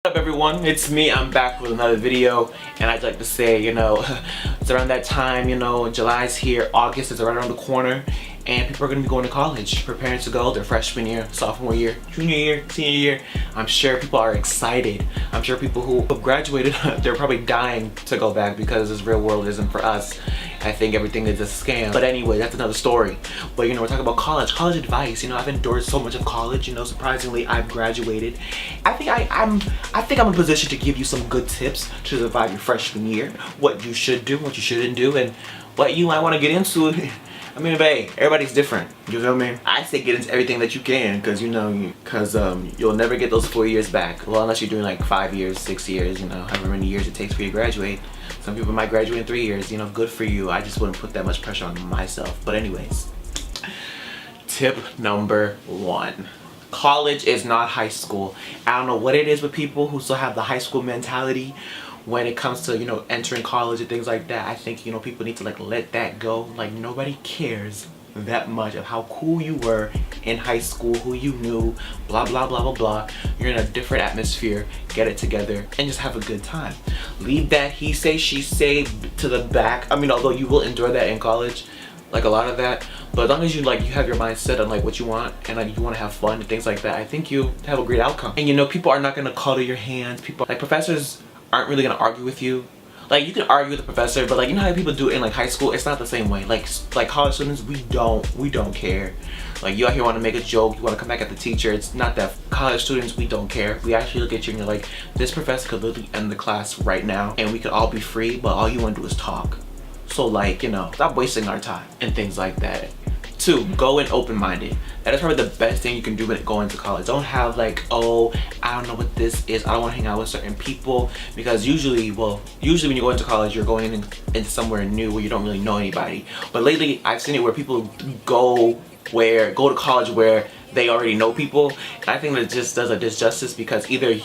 What's up everyone, it's me. I'm back with another video, and I'd like to say, it's around that time, July's here, August is right around the corner, and people are going to be going to college, preparing to go their freshman year, sophomore year, junior year, senior year. I'm sure people are excited. I'm sure people who have graduated, they're probably dying to go back because this real world isn't for us. I think everything is a scam. But anyway, that's another story. But we're talking about college advice. I've endured so much of college. Surprisingly, I've graduated. I think I'm in a position to give you some good tips to survive your freshman year. What you should do, what you shouldn't do, and what you might want to get into. I mean, hey, everybody's different. You feel me? I say get into everything that you can, because you'll never get those 4 years back. Well, unless you're doing like 5 years, 6 years, however many years it takes for you to graduate. Some people might graduate in 3 years. Good for you. I just wouldn't put that much pressure on myself. But anyways, tip number 1. College is not high school. I don't know what it is with people who still have the high school mentality when it comes to entering college and things like that. I think people need to let that go. Nobody cares that much of how cool you were in high school, who you knew, blah blah blah blah blah. You're in a different atmosphere. Get it together and just have a good time. Leave that he say she say to the back. Although you will endure that in college, a lot of that, but as long as you have your mind set on what you want and you want to have fun and things like that, I think you have a great outcome. And people are not going to cuddle your hands. People professors aren't really going to argue with you. You can argue with the professor, but how people do it in high school, it's not the same way. College students, we don't care. You out here want to make a joke, you want to come back at the teacher. It's not that. College students, we don't care. We actually look at you and you're like, this professor could literally end the class right now and we could all be free, but all you want to do is talk. So stop wasting our time and things like that. 2, go in open-minded. That is probably the best thing you can do when going to college. Don't have oh, I don't know what this is, I don't want to hang out with certain people, because usually when you go into college, you're going into somewhere new where you don't really know anybody. But lately I've seen it where people go to college where they already know people, and I think that just does a disjustice, because either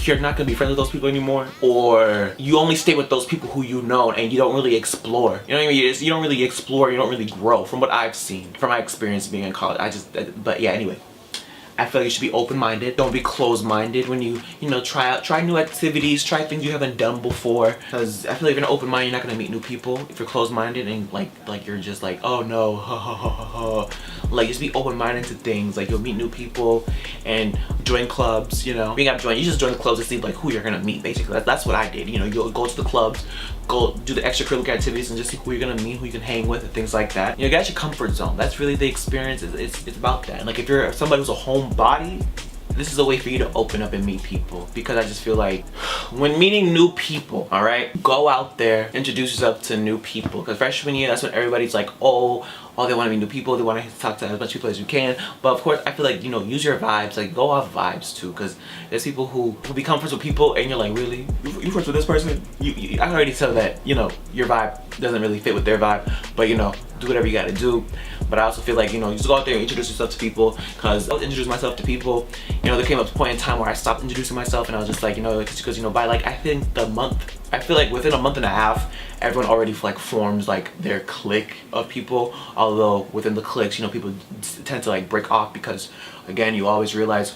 you're not going to be friends with those people anymore, or you only stay with those people who you know and you don't really explore. You know what I mean? You don't really explore, you don't really grow, from what I've seen, from my experience being in college. But yeah, anyway, I feel like you should be open-minded. Don't be closed-minded when you try new activities, try things you haven't done before. Because I feel like if you're open minded, you're not gonna meet new people. If you're closed-minded and you're just oh no, ha ha ha ha ha. Just be open-minded to things. You'll meet new people and join clubs. You just join the clubs to see who you're gonna meet. Basically, that's what I did. You'll go to the clubs, go do the extracurricular activities, and just see who you're gonna meet, who you can hang with, and things like that. Get your comfort zone. That's really the experience. It's about that. And if you're somebody who's a homebody, this is a way for you to open up and meet people, because I just feel like when meeting new people, all right, go out there, introduce yourself to new people, because freshman year, that's when everybody's oh, they want to meet new people, they want to talk to as much people as you can. But of course, I feel use your vibes, go off vibes too, because there's people who become friends with people and you're really, you friends with this person? I can already tell that your vibe doesn't really fit with their vibe, but do whatever you gotta do. But I also feel you just go out there and introduce yourself to people, because I was introducing myself to people. There came up a point in time where I stopped introducing myself, and I was just because by I think I feel within a month and a half, everyone already forms their clique of people. Although within the cliques, people tend to break off, because again, you always realize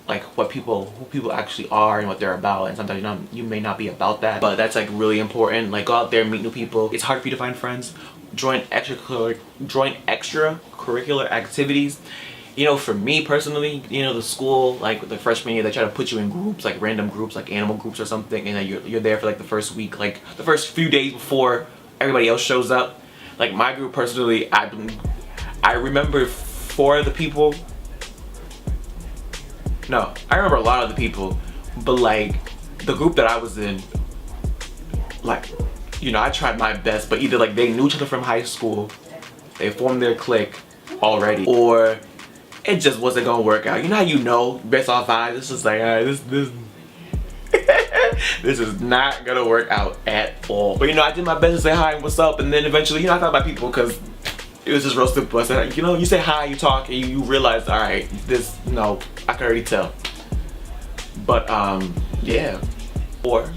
who people actually are and what they're about, and sometimes you may not be about that, but that's really important. Go out there and meet new people. It's hard for you to find friends. Join extracurricular activities. For me personally, the school, the freshman year, they try to put you in groups, random groups, animal groups or something, and then you're there for the first week, the first few days before everybody else shows up. My group personally, I remember 4 of the people. No, I remember a lot of the people, but the group that I was in, I tried my best, but either they knew each other from high school, they formed their clique already, or it just wasn't gonna work out. How based off vibes, this is alright, this is not gonna work out at all. But I did my best to say hi and what's up, and then eventually I thought about people, because it was just real simple. I said, you say hi, you talk, and you realize, alright, I can already tell. But yeah. Or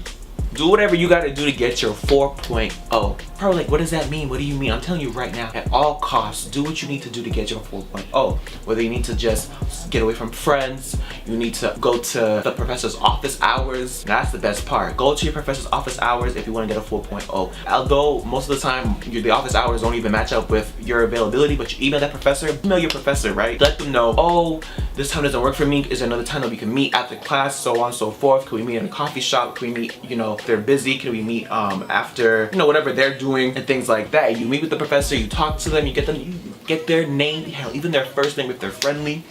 do whatever you gotta do to get your 4.0. probably like, what does that mean? What do you mean? I'm telling you right now, at all costs, do what you need to do to get your 4.0. Whether you need to just get away from friends, you need to go to the professor's office hours. That's the best part. Go to your professor's office hours if you want to get a 4.0. Although most of the time, the office hours don't even match up with your availability, but you email that professor, email your professor, right? Let them know, oh, this time doesn't work for me. Is there another time that we can meet after class, so on and so forth? Can we meet in a coffee shop? Can we meet, if they're busy? Can we meet after, whatever they're doing and things like that? You meet with the professor, you talk to them, you get their name, hell, even their first name if they're friendly.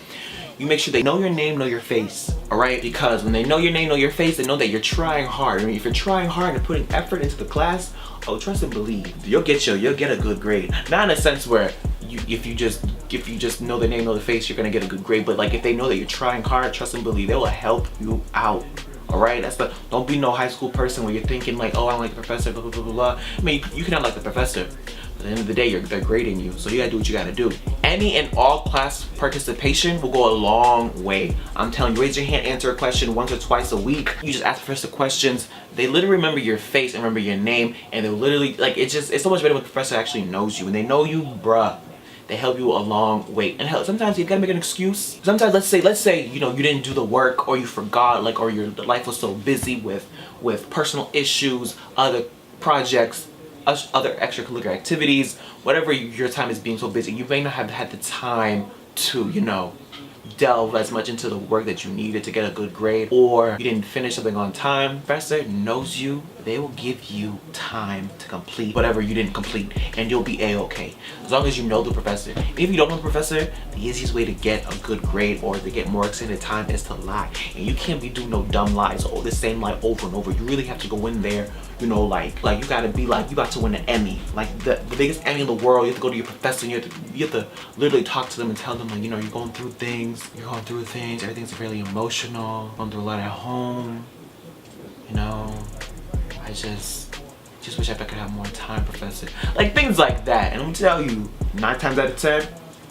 You make sure they know your name, know your face, all right? Because when they know your name, know your face, they know that you're trying hard. I mean, if you're trying hard and putting effort into the class, oh, trust and believe, you'll get a good grade. Not in a sense where if you just know the name, know the face, you're gonna get a good grade. But like if they know that you're trying hard, trust and believe, they will help you out. All right, don't be no high school person where you're thinking like, oh, I don't like the professor, blah blah blah blah blah. I mean, you cannot like the professor. At the end of the day, they're grading you, so you gotta do what you gotta do. Any and all class participation will go a long way. I'm telling you, raise your hand, answer a question once or twice a week. You just ask the professor questions. They literally remember your face and remember your name, and they'll literally, like, it's so much better when the professor actually knows you. When they know you, bruh, they help you a long way. And hell, sometimes you gotta make an excuse. Sometimes, let's say, you didn't do the work, or you forgot, like, or your life was so busy with personal issues, other projects, other extracurricular activities, whatever your time is being so busy, you may not have had the time to, delve as much into the work that you needed to get a good grade, or you didn't finish something on time. Professor knows you. They will give you time to complete whatever you didn't complete, and you'll be a-okay. As long as you know the professor. And if you don't know the professor, the easiest way to get a good grade or to get more extended time is to lie. And you can't be doing no dumb lies, or the same lie over and over. You really have to go in there, like you gotta be like you about to win an Emmy, like the biggest Emmy in the world. You have to go to your professor and you have to literally talk to them and tell them, like, you're going through things, everything's really emotional, going through a lot at home, I just wish I could have more time, professor. Like things like that. And I'm gonna tell you, 9 times out of 10,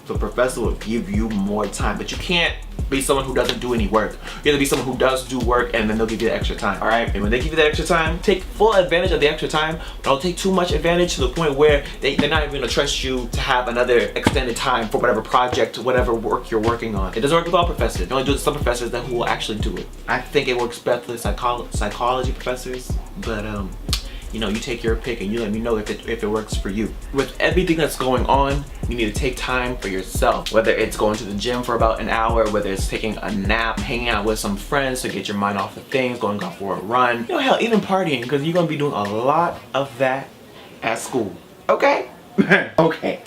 the professor will give you more time. But you can't be someone who doesn't do any work. You have to be someone who does do work, and then they'll give you the extra time, all right? And when they give you that extra time, take full advantage of the extra time, but don't take too much advantage to the point where they're not even gonna trust you to have another extended time for whatever project, whatever work you're working on. It doesn't work with all professors. You only do it with some professors who will actually do it. I think it works best with psychology professors, but you take your pick and you let me know if it works for you. With everything that's going on, you need to take time for yourself. Whether it's going to the gym for about an hour, whether it's taking a nap, hanging out with some friends to get your mind off of things, going out for a run, hell, even partying, because you're gonna be doing a lot of that at school. Okay? Okay.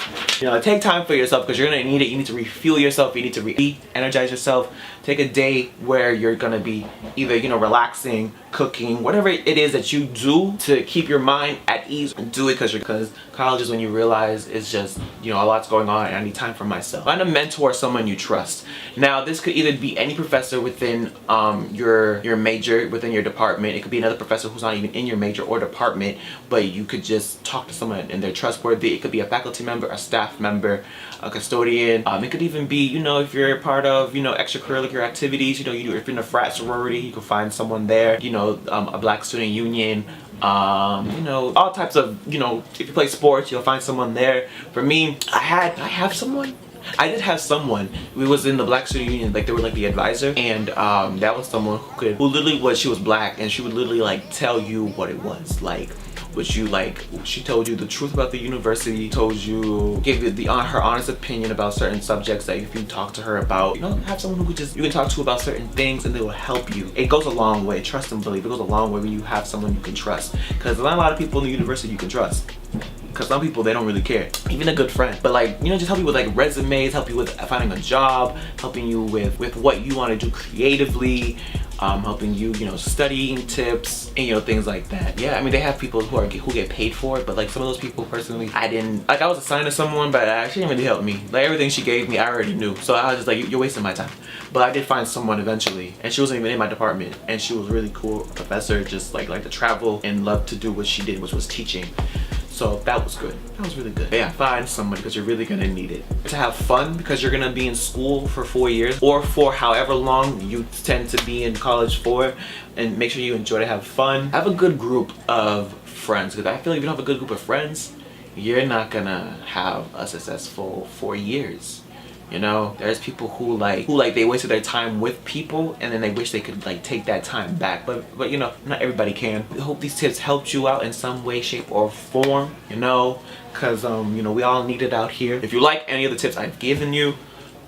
Take time for yourself, because you're gonna need it. You need to refuel yourself. You need to re-energize yourself. Take a day where you're gonna be either relaxing, cooking, whatever it is that you do to keep your mind at ease. Do it because college is when you realize it's just a lot's going on and I need time for myself. Find a mentor, someone you trust. Now this could either be any professor within your major, within your department. It could be another professor who's not even in your major or department, but you could just talk to someone and they're trustworthy. It could be a faculty member, a staff member, a custodian. It could even be if you're part of extracurricular activities. If you're in a frat sorority, you can find someone there. A black student union. All types of if you play sports, you'll find someone there. For me, I did have someone. We was in the black student union, like they were like the advisor, and that was someone who literally she was black, and she would literally tell you what it was like. She told you the truth about the university, gave you her honest opinion about certain subjects that if you talk to her about, have someone who you can talk to about certain things and they will help you. It goes a long way, trust and believe. It goes a long way when you have someone you can trust, because there's not a lot of people in the university you can trust. Because some people, they don't really care. Even a good friend. But just help you with resumes, help you with finding a job, helping you with what you want to do creatively, helping you, studying tips and things like that. Yeah, I mean, they have people who get paid for it, but some of those people personally, I was assigned to someone, but she didn't really help me. Everything she gave me, I already knew. So I was just you're wasting my time. But I did find someone eventually, and she wasn't even in my department, and she was really cool, a professor, just like to travel and loved to do what she did, which was teaching. So that was good. That was really good. But yeah, find somebody because you're really gonna need it. To have fun because you're gonna be in school for 4 years or for however long you tend to be in college for, and make sure you enjoy to have fun. Have a good group of friends, because I feel like if you don't have a good group of friends, you're not gonna have a successful 4 years. You know, there's people who they wasted their time with people and then they wish they could like take that time back, but you know, not everybody can. I hope these tips helped you out in some way, shape, or form, you know, because you know, we all need it out here. If you like any of the tips I've given you,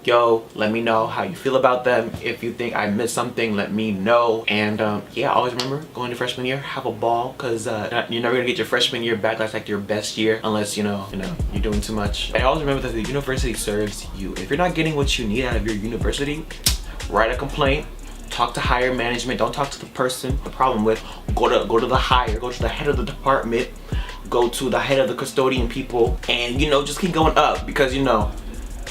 yo, let me know how you feel about them. If you think I missed something, let me know. And yeah, always remember, going to freshman year, have a ball, because you're never gonna get your freshman year back. That's like your best year, unless you know you're doing too much. And always remember that the university serves you. If you're not getting what you need out of your university, write a complaint, talk to higher management. Don't talk to the person the problem with. Go to the higher, go to the head of the department, go to the head of the custodian people, and you know, just keep going up, because you know,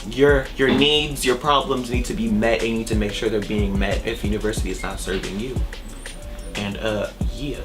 your needs, your problems need to be met, and you need to make sure they're being met if university is not serving you. And yeah.